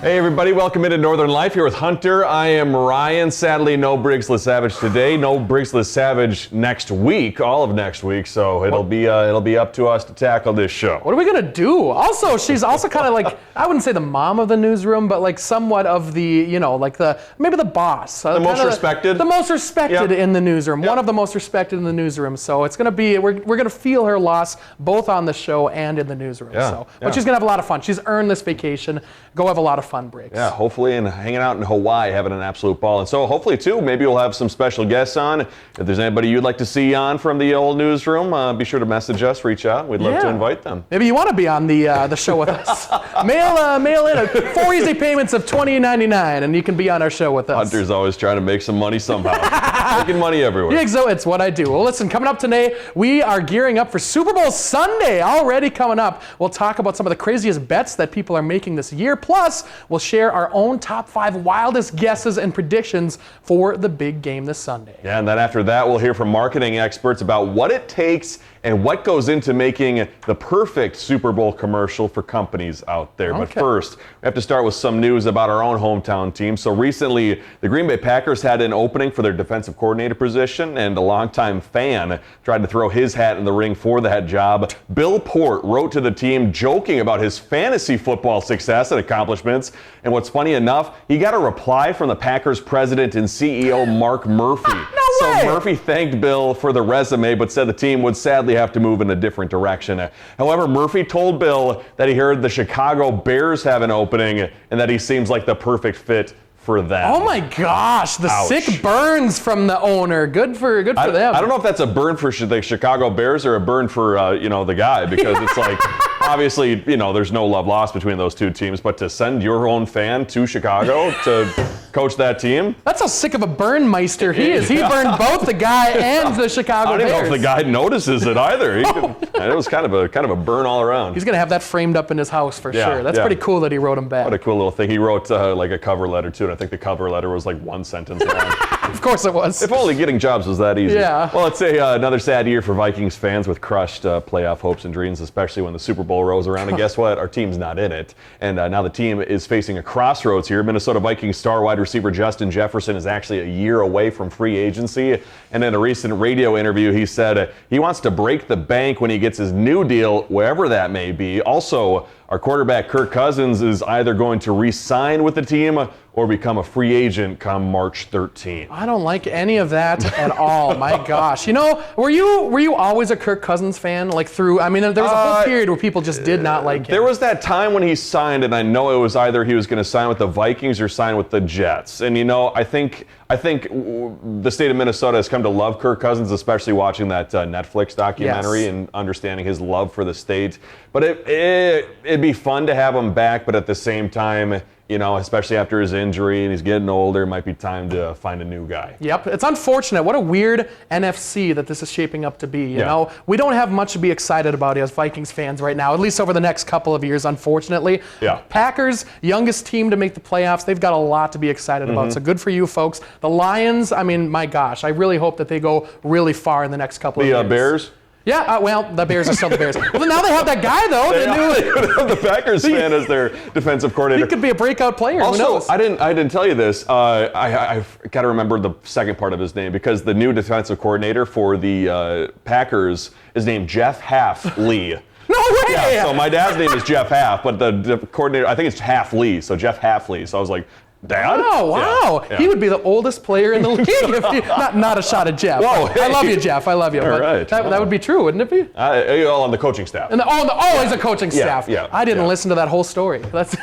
Hey everybody, welcome into Northern Life here with Hunter. I am Ryan. Sadly, no Briggs Lesavage today. No Briggs Lesavage next week, all of next week. So it'll be up to us to tackle this show. What are we gonna do? Also, she's also kind of like, I wouldn't say the mom of the newsroom, but like somewhat of the, like maybe the boss. The most respected. The most respected in the newsroom. One of the most respected in the newsroom. So it's gonna be, we're gonna feel her loss both on the show and in the newsroom. But she's gonna have a lot of fun. She's earned this vacation. Go have a lot of fun, Briggs. Yeah, hopefully, and hanging out in Hawaii, having an absolute ball. And so hopefully, too, maybe we'll have some special guests on. If there's anybody you'd like to see on from the old newsroom, be sure to message us, reach out. We'd love to invite them. Maybe you want to be on the show with us. Mail in 4 easy payments of $20.99, and you can be on our show with us. Hunter's always trying to make some money somehow. Making money everywhere. Yeah, so it's what I do. Well, listen, coming up today, we are gearing up for Super Bowl Sunday. Already coming up. We'll talk about some of the craziest bets that people are making this year. Plus, we'll share our own top 5 wildest guesses and predictions for the big game this Sunday. Yeah, and then after that, we'll hear from marketing experts about what it takes and what goes into making the perfect Super Bowl commercial for companies out there. Okay. But first, we have to start with some news about our own hometown team. So recently, the Green Bay Packers had an opening for their defensive coordinator position, and a longtime fan tried to throw his hat in the ring for that job. Bill Port wrote to the team joking about his fantasy football success and accomplishments. And what's funny enough, he got a reply from the Packers president and CEO, Mark Murphy. So Murphy thanked Bill for the resume, but said the team would sadly have to move in a different direction. However, Murphy told Bill that he heard the Chicago Bears have an opening and that he seems like the perfect fit for them. Oh my gosh, the sick burns from the owner. Good for them. I don't know if that's a burn for the Chicago Bears or a burn for the guy, because it's like obviously there's no love lost between those two teams, but to send your own fan to Chicago to coach that team. That's how sick of a burn meister he is. He burned both the guy and the Chicago Bears. I don't know if the guy notices it either. It was kind of a burn all around. He's gonna have that framed up in his house for sure. That's pretty cool that he wrote him back. What a cool little thing. He wrote like a cover letter too, and I think the cover letter was like one sentence long. Of course it was. If only getting jobs was that easy. Yeah. Well, it's another sad year for Vikings fans with crushed playoff hopes and dreams, especially when the Super Bowl rolls around. And guess what? Our team's not in it. And now the team is facing a crossroads here. Minnesota Vikings star wide receiver Justin Jefferson is actually a year away from free agency. And in a recent radio interview, he said he wants to break the bank when he gets his new deal, wherever that may be. Also, our quarterback Kirk Cousins is either going to re-sign with the team or become a free agent come March 13th. I don't like any of that at all. My gosh. Were you always a Kirk Cousins fan? Like there was a whole period where people just did not like him. There was that time when he signed, and I know it was either he was going to sign with the Vikings or sign with the Jets. And I think the state of Minnesota has come to love Kirk Cousins, especially watching that Netflix documentary and understanding his love for the state. But it'd be fun to have him back, but at the same time, especially after his injury and he's getting older, it might be time to find a new guy. Yep, it's unfortunate. What a weird NFC that this is shaping up to be. You know, we don't have much to be excited about as Vikings fans right now, at least over the next couple of years, unfortunately. Yeah. Packers, youngest team to make the playoffs. They've got a lot to be excited about, so good for you folks. The Lions, my gosh, I really hope that they go really far in the next couple of years. The Bears? Yeah, the Bears are still the Bears. Well, now they have that guy, though. They have the Packers fan as their defensive coordinator. He could be a breakout player. Also, who knows? I didn't tell you this. I've got to remember the second part of his name, because the new defensive coordinator for the Packers is named Jeff Half Lee. No way! Yeah, so my dad's name is Jeff Half, but the coordinator, I think it's Half Lee, so Jeff Half Lee. So I was like, Dad? Oh, wow. Yeah. He would be the oldest player in the league. Not a shot at Jeff. Whoa, hey. I love you, Jeff. I love you. All right. That would be true, wouldn't it be? All on the coaching staff. He's a coaching staff. Yeah, I didn't listen to that whole story. That's.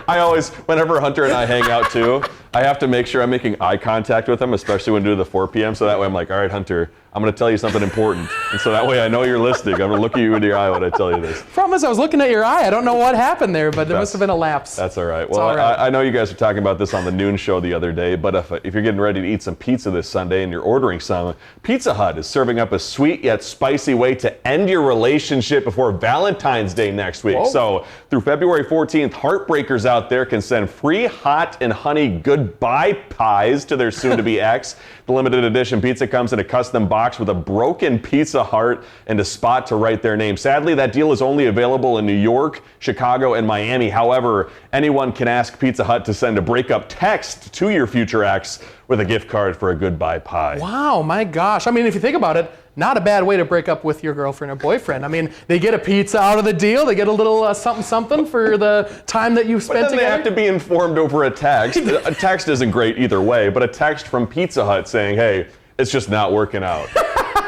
I always, whenever Hunter and I hang out too, I have to make sure I'm making eye contact with him, especially when we do the 4 p.m. So that way I'm like, all right, Hunter, I'm going to tell you something important. And so that way I know you're listening. I'm going to look at you in your eye when I tell you this. Problem is, I was looking at your eye. I don't know what happened there, but there must have been a lapse. That's all right. Well, all right. I know you guys were talking about this on the noon show the other day, but if you're getting ready to eat some pizza this Sunday and you're ordering some, Pizza Hut is serving up a sweet yet spicy way to end your relationship before Valentine's Day next week. Whoa. So through February 14th, heartbreakers out there can send free hot and honey good goodbye pies to their soon-to-be ex. The limited edition pizza comes in a custom box with a broken Pizza heart and a spot to write their name. Sadly, that deal is only available in New York, Chicago, and Miami. However, anyone can ask Pizza Hut to send a breakup text to your future ex with a gift card for a goodbye pie. Wow, my gosh. I mean, if you think about it, not a bad way to break up with your girlfriend or boyfriend. I mean, they get a pizza out of the deal. They get a little something for the time that you spent together. They have to be informed over a text. A text isn't great either way, but a text from Pizza Hut saying, hey, it's just not working out.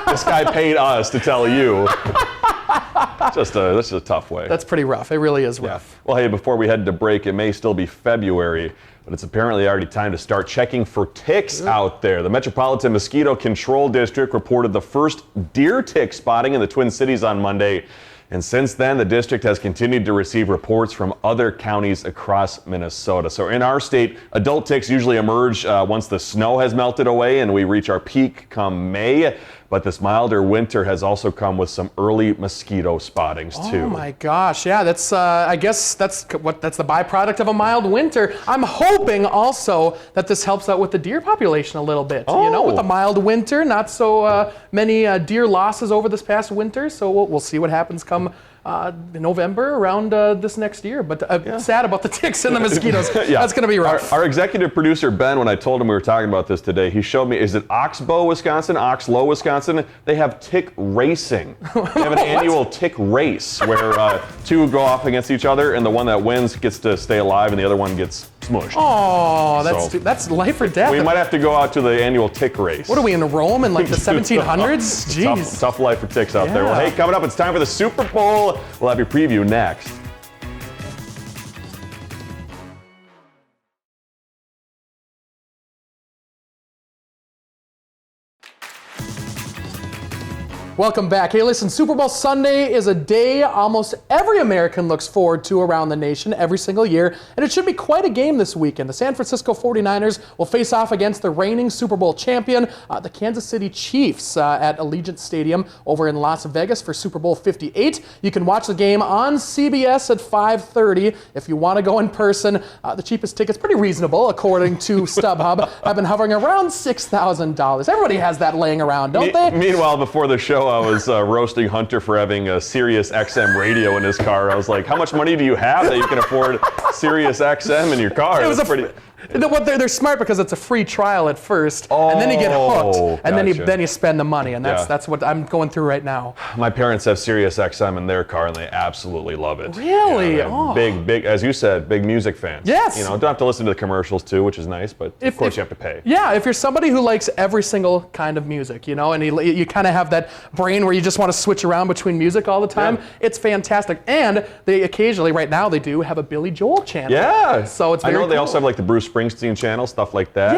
This guy paid us to tell you. That's just a tough way. That's pretty rough. It really is rough. Yeah. Well, hey, before we head to break, it may still be February, but it's apparently already time to start checking for ticks out there. The Metropolitan Mosquito Control District reported the first deer tick spotting in the Twin Cities on Monday. And since then, the district has continued to receive reports from other counties across Minnesota. So in our state, adult ticks usually emerge once the snow has melted away and we reach our peak come May. But this milder winter has also come with some early mosquito spottings too. Oh my gosh, yeah, that's I guess that's the byproduct of a mild winter. I'm hoping also that this helps out with the deer population a little bit. You know, with a mild winter, not so many deer losses over this past winter. So we'll see what happens come November around this next year. But sad about the ticks and the mosquitoes. Yeah. That's going to be rough. Our executive producer, Ben, when I told him we were talking about this today, he showed me, is it Oxbow, Wisconsin? Oxlow, Wisconsin? They have tick racing. They have an annual tick race where two go off against each other, and the one that wins gets to stay alive, and the other one gets smushed. Oh, that's life or death. We might have to go out to the annual tick race. What are we, in Rome in like the 1700s? Jeez. Tough life for ticks out there. Well, hey, coming up, it's time for the Super Bowl. We'll have your preview next. Welcome back. Hey, listen, Super Bowl Sunday is a day almost every American looks forward to around the nation every single year, and it should be quite a game this weekend. The San Francisco 49ers will face off against the reigning Super Bowl champion, the Kansas City Chiefs, at Allegiant Stadium over in Las Vegas for Super Bowl 58. You can watch the game on CBS at 5:30. If you want to go in person, the cheapest tickets, pretty reasonable, according to StubHub, have been hovering around $6,000. Everybody has that laying around, don't they? Meanwhile, before the show, I was roasting Hunter for having a Sirius XM radio in his car. I was like, how much money do you have that you can afford Sirius XM in your car? It was they're smart because it's a free trial at first, and then you get hooked, and then you spend the money, and that's what I'm going through right now. My parents have Sirius XM in their car, and they absolutely love it. Really? Big, as you said, big music fans. Yes. You know, don't have to listen to the commercials too, which is nice, but of course you have to pay. Yeah, if you're somebody who likes every single kind of music, you know, and you kind of have that brain where you just want to switch around between music all the time, it's fantastic. And they occasionally, right now, they do have a Billy Joel channel. Yeah. So it's very cool. They also have like the Bruce Springsteen channel, stuff like that.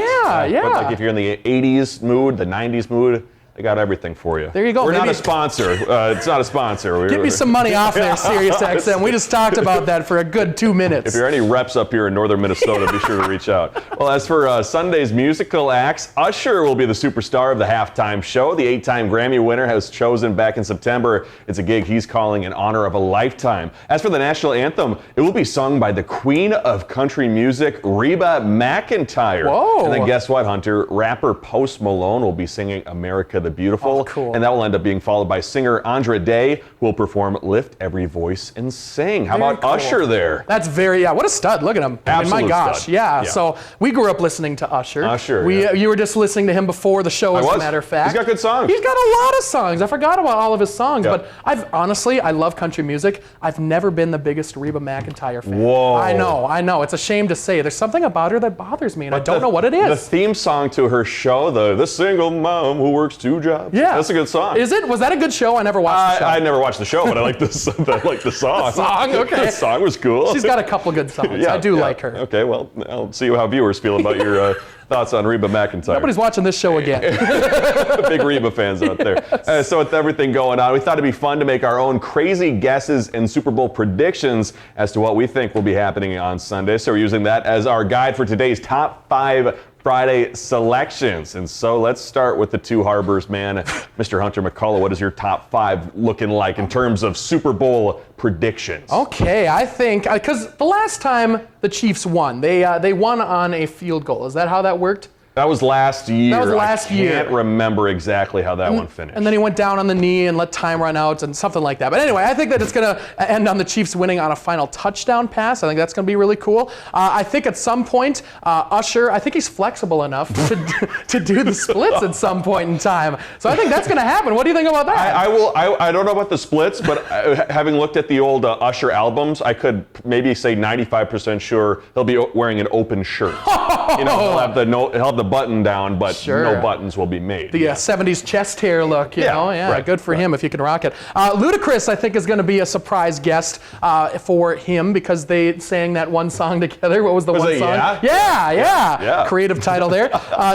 Yeah. But like if you're in the 80s mood, the 90s mood, they got everything for you. There you go. We're not a sponsor. It's not a sponsor. Get me some money off there, Sirius XM. We just talked about that for a good 2 minutes. If there are any reps up here in northern Minnesota, be sure to reach out. Well, as for Sunday's musical acts, Usher will be the superstar of the halftime show. The 8-time Grammy winner was chosen back in September. It's a gig he's calling in honor of a lifetime. As for the national anthem, it will be sung by the queen of country music, Reba McEntire. Whoa. And then guess what, Hunter? Rapper Post Malone will be singing America the Beautiful. Oh, cool. And that will end up being followed by singer Andra Day, who will perform Lift Every Voice and Sing. How about cool. Usher there? That's what a stud. Look at him. Absolute my gosh. stud. Yeah. So we grew up listening to Usher. You were just listening to him before the show, as a matter of fact. He's got good songs. He's got a lot of songs. I forgot about all of his songs, but I love country music. I've never been the biggest Reba McEntire fan. Whoa. I know. It's a shame to say. There's something about her that bothers me, and I don't know what it is. The theme song to her show, the single mom who works 2 jobs. Yeah. That's a good song. Is it? Was that a good show? I never watched the show. I never watched the show, but I like the song. The song, okay. The song was cool. She's got a couple good songs. I do like her. Okay, well, I'll see how viewers feel about your thoughts on Reba McEntire. Nobody's watching this show again. Big Reba fans out there. So with everything going on, we thought it'd be fun to make our own crazy guesses and Super Bowl predictions as to what we think will be happening on Sunday. So we're using that as our guide for today's top 5 Friday selections. And so let's start with the Two Harbors man, Mr. Hunter McCullough. What is your top 5 looking like in terms of Super Bowl predictions? Okay, I think, because the last time the Chiefs won. They won on a field goal. Is that how that worked? That was last year. That was last year. I can't remember exactly how that one finished. And then he went down on the knee and let time run out and something like that. But anyway, I think that it's going to end on the Chiefs winning on a final touchdown pass. I think that's going to be really cool. I think at some point, Usher, I think he's flexible enough to do the splits at some point in time. So I think that's going to happen. What do you think about that? I don't know about the splits, but having looked at the old Usher albums, I could maybe say 95% sure he'll be wearing an open shirt. He'll have the button down, but no buttons will be made. The 70s chest hair look, you know? Yeah, right, good for him if you can rock it. Ludacris, I think, is going to be a surprise guest for him because they sang that one song together. What was the one song? Yeah. Creative title there.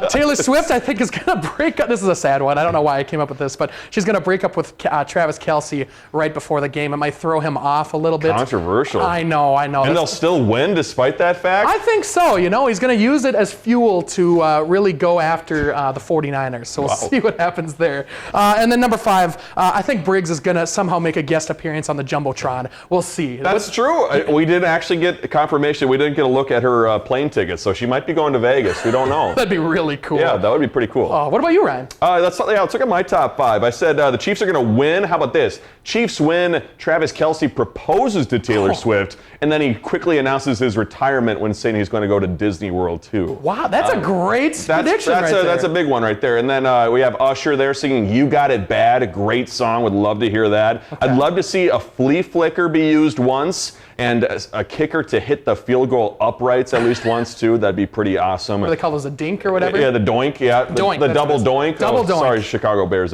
Taylor Swift, I think, is going to break up. This is a sad one. I don't know why I came up with this, but she's going to break up with Travis Kelce right before the game. It might throw him off a little bit. Controversial. I know. And they'll still win despite that fact? I think so. He's going to use it as fuel to really go after the 49ers. So we'll see what happens there. And then number 5, I think Briggs is going to somehow make a guest appearance on the Jumbotron. We'll see. That's true. We didn't actually get confirmation. We didn't get a look at her plane tickets, so she might be going to Vegas. We don't know. That'd be really cool. Yeah, that would be pretty cool. What about you, Ryan? Let's look at my top 5. I said the Chiefs are going to win. How about this? Chiefs win. Travis Kelce proposes to Taylor Swift, and then he quickly announces his retirement when saying he's going to go to Disney World too. Wow, that's a great prediction right there. That's a big one right there. And then we have Usher there singing "You Got It Bad," a great song. Would love to hear that. Okay. I'd love to see a flea flicker be used once, and a kicker to hit the field goal uprights at least once too. That'd be pretty awesome. What do they call those, a dink or whatever? Yeah, the doink. Yeah, the double doink. Double doink. Sorry, Chicago Bears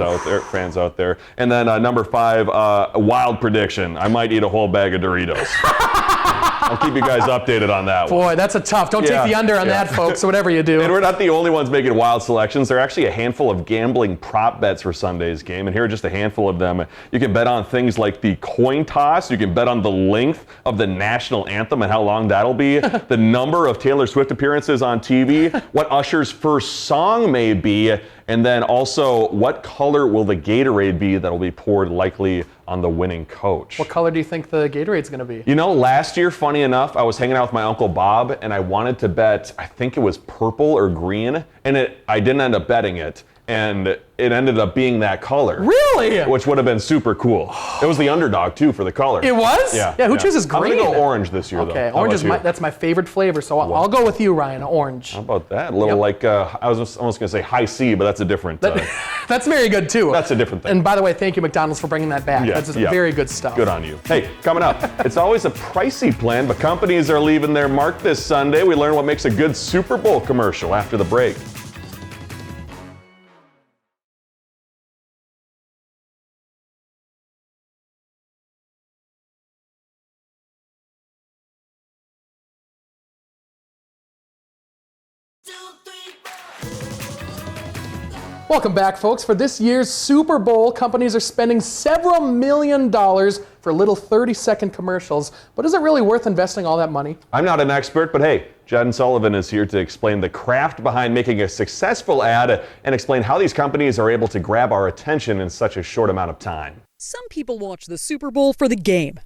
fans out there. And then number 5, a wild prediction. I might eat a whole bag of Doritos. I'll keep you guys updated on that one. Boy, that's a tough. Don't take the under on that, folks, so whatever you do. And we're not the only ones making wild selections. There are actually a handful of gambling prop bets for Sunday's game, and here are just a handful of them. You can bet on things like the coin toss. You can bet on the length of the national anthem and how long that'll be, the number of Taylor Swift appearances on TV, what Usher's first song may be, and then also what color will the Gatorade be that'll be poured likely on the winning coach. What color do you think the Gatorade's going to be? Last year, funny enough, I was hanging out with my Uncle Bob, and I wanted to bet, I think it was purple or green, and I didn't end up betting it. And it ended up being that color. Really? Which would have been super cool. It was the underdog, too, for the color. It was? Yeah. Who chooses green? I'm going to go orange this year, though. Okay, orange is that's my favorite flavor, so I'll go with you, Ryan, orange. How about that? A little I was almost going to say high C, but that's a different... that's very good, too. That's a different thing. And by the way, thank you, McDonald's, for bringing that back. That's very good stuff. Good on you. Hey, coming up, it's always a pricey plan, but companies are leaving their mark this Sunday. We learn what makes a good Super Bowl commercial after the break. Welcome back, folks. For this year's Super Bowl, companies are spending several $1 million for little 30-second commercials. But is it really worth investing all that money? I'm not an expert, but hey, Jen Sullivan is here to explain the craft behind making a successful ad and explain how these companies are able to grab our attention in such a short amount of time. Some people watch the Super Bowl for the game,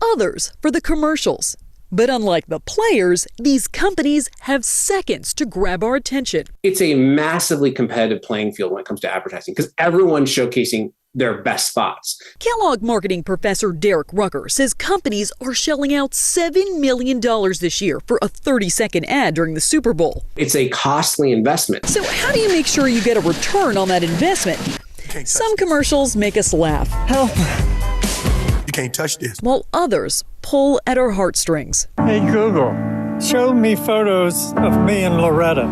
others for the commercials. But unlike the players, these companies have seconds to grab our attention. It's a massively competitive playing field when it comes to advertising because everyone's showcasing their best spots. Kellogg marketing professor Derek Rucker says companies are shelling out $7 million this year for a 30-second ad during the Super Bowl. It's a costly investment. So how do you make sure you get a return on that investment? Some commercials make us laugh. Help. You can't touch this. While others pull at our heartstrings. Hey Google, show me photos of me and Loretta.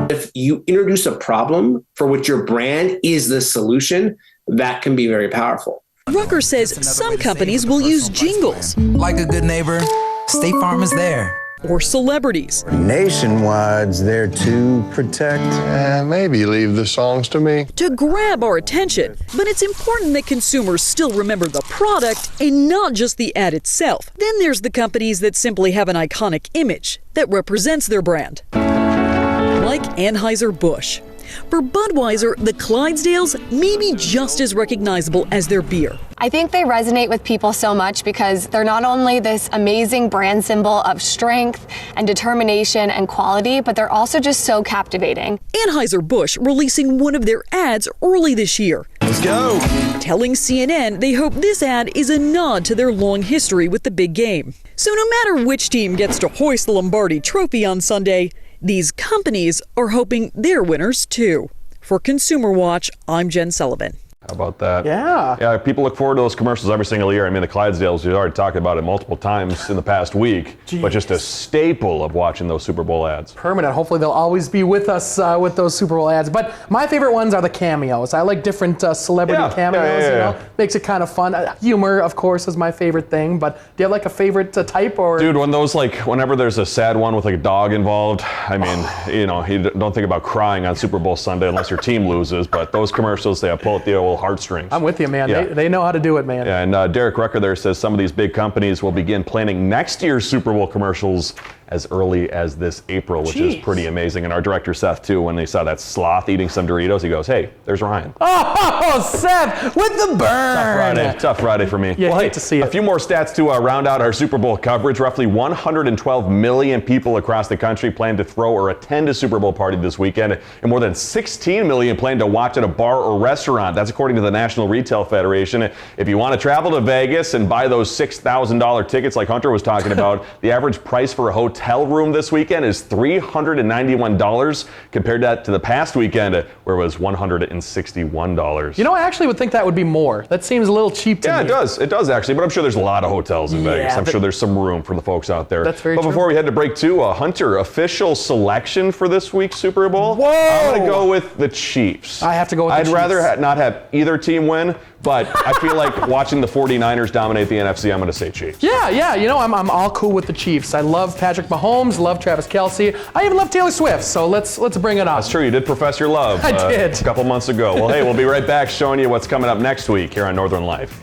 If you introduce a problem for which your brand is the solution, that can be very powerful. Rucker says some companies will use jingles. Like a good neighbor, State Farm is there. Or celebrities. Nationwide's there to protect. Maybe leave the songs to me. To grab our attention. But it's important that consumers still remember the product and not just the ad itself. Then there's the companies that simply have an iconic image that represents their brand. Like Anheuser-Busch. For Budweiser, the Clydesdales may be just as recognizable as their beer. I think they resonate with people so much because they're not only this amazing brand symbol of strength and determination and quality, but they're also just so captivating. Anheuser-Busch releasing one of their ads early this year. Let's go. Telling CNN they hope this ad is a nod to their long history with the big game. So no matter which team gets to hoist the Lombardi Trophy on Sunday, these companies are hoping they're winners too. For Consumer Watch, I'm Jen Sullivan. How about that? Yeah. Yeah, people look forward to those commercials every single year. I mean, the Clydesdales, we've already talked about it multiple times in the past week, but just a staple of watching those Super Bowl ads. Permanent. Hopefully they'll always be with us with those Super Bowl ads. But my favorite ones are the cameos. I like different celebrity cameos, you know. Makes it kind of fun. Humor, of course, is my favorite thing. But do you have like a favorite type or? Dude, when those whenever there's a sad one with like a dog involved, I mean, you know, you don't think about crying on Super Bowl Sunday unless your team loses. But those commercials, they pull at the old heartstrings. I'm with you, man. Yeah. They know how to do it, man. Yeah, and Derek Rucker there says some of these big companies will begin planning next year's Super Bowl commercials as early as this April, which is pretty amazing. And our director, Seth, too, when they saw that sloth eating some Doritos, he goes, hey, there's Ryan. Oh, Seth, with the burn. Tough Friday for me. You hate to see it. A few more stats to round out our Super Bowl coverage. Roughly 112 million people across the country plan to throw or attend a Super Bowl party this weekend, and more than 16 million plan to watch at a bar or restaurant. That's according to the National Retail Federation. If you want to travel to Vegas and buy those $6,000 tickets like Hunter was talking about, the average price for a hotel room this weekend is $391 compared to the past weekend where it was $161. You know, I actually would think that would be more. That seems a little cheap to me. Yeah, it does. It does actually, but I'm sure there's a lot of hotels in Vegas. I'm sure there's some room for the folks out there. That's very true. But before we head to break two, Hunter, official selection for this week's Super Bowl? Whoa! I'm going to go with the Chiefs. I have to go with the Chiefs. I'd rather not have either team win, but I feel like watching the 49ers dominate the NFC, I'm going to say Chiefs. Yeah, you know, I'm all cool with the Chiefs. I love Patrick Mahomes, love Travis Kelce. I even love Taylor Swift, so let's bring it on. That's true, you did profess your love I did. A couple months ago. Well, hey, we'll be right back showing you what's coming up next week here on Northern Life.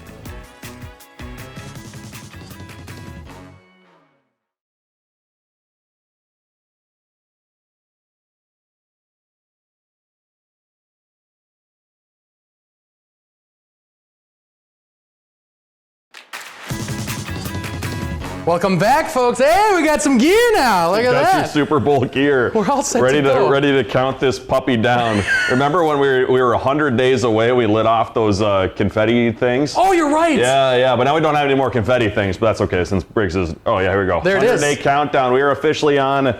Welcome back, folks. Hey, we got some gear now. Look at That's that. your Super Bowl gear. We're all set ready to go. Ready to count this puppy down. Remember when we were 100 days away, we lit off those confetti things? Oh, you're right. Yeah, but now we don't have any more confetti things, but that's okay since Briggs is, here we go. There it is. 100-day countdown. We are officially on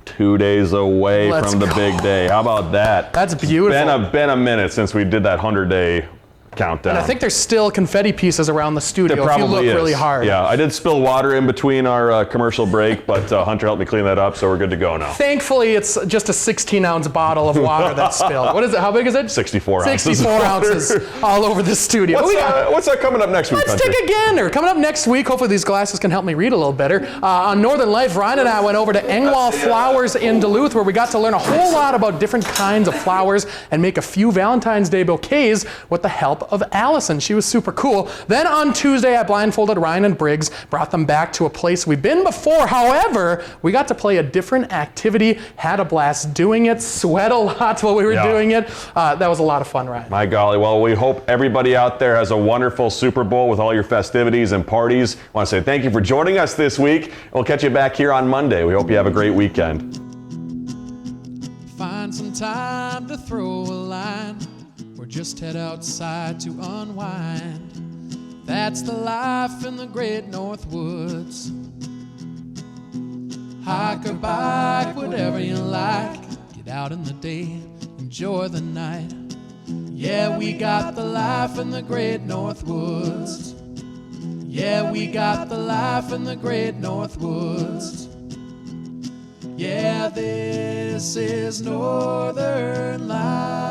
2 days away from the big day. How about that? That's beautiful. It's been a minute since we did that 100-day countdown. And I think there's still confetti pieces around the studio There probably if you look is. really hard. Yeah, I did spill water in between our commercial break, but Hunter helped me clean that up, so we're good to go now. Thankfully, it's just a 16-ounce bottle of water that's spilled. What is it? How big is it? 64 ounces. 64 ounces all over the studio. What's that coming up next week, Let's Hunter? take a gander. Coming up next week, hopefully these glasses can help me read a little better. On Northern Life, Ryan and I went over to Engwall Flowers in Duluth, where we got to learn a whole lot about different kinds of flowers and make a few Valentine's Day bouquets with the help of Allison. She was super cool. Then on Tuesday, I blindfolded Ryan and Briggs, brought them back to a place we've been before. However, we got to play a different activity, had a blast doing it, sweat a lot while we were doing it. That was a lot of fun, Ryan. My golly. Well, we hope everybody out there has a wonderful Super Bowl with all your festivities and parties. I want to say thank you for joining us this week. We'll catch you back here on Monday. We hope you have a great weekend. Find some time to throw a line, or just head outside to unwind. That's the life in the great North Woods. Hike or bike, whatever you like. Get out in the day, enjoy the night. Yeah, we got the life in the great North Woods. Yeah, we got the life in the great North Woods. Yeah, this is Northern Life.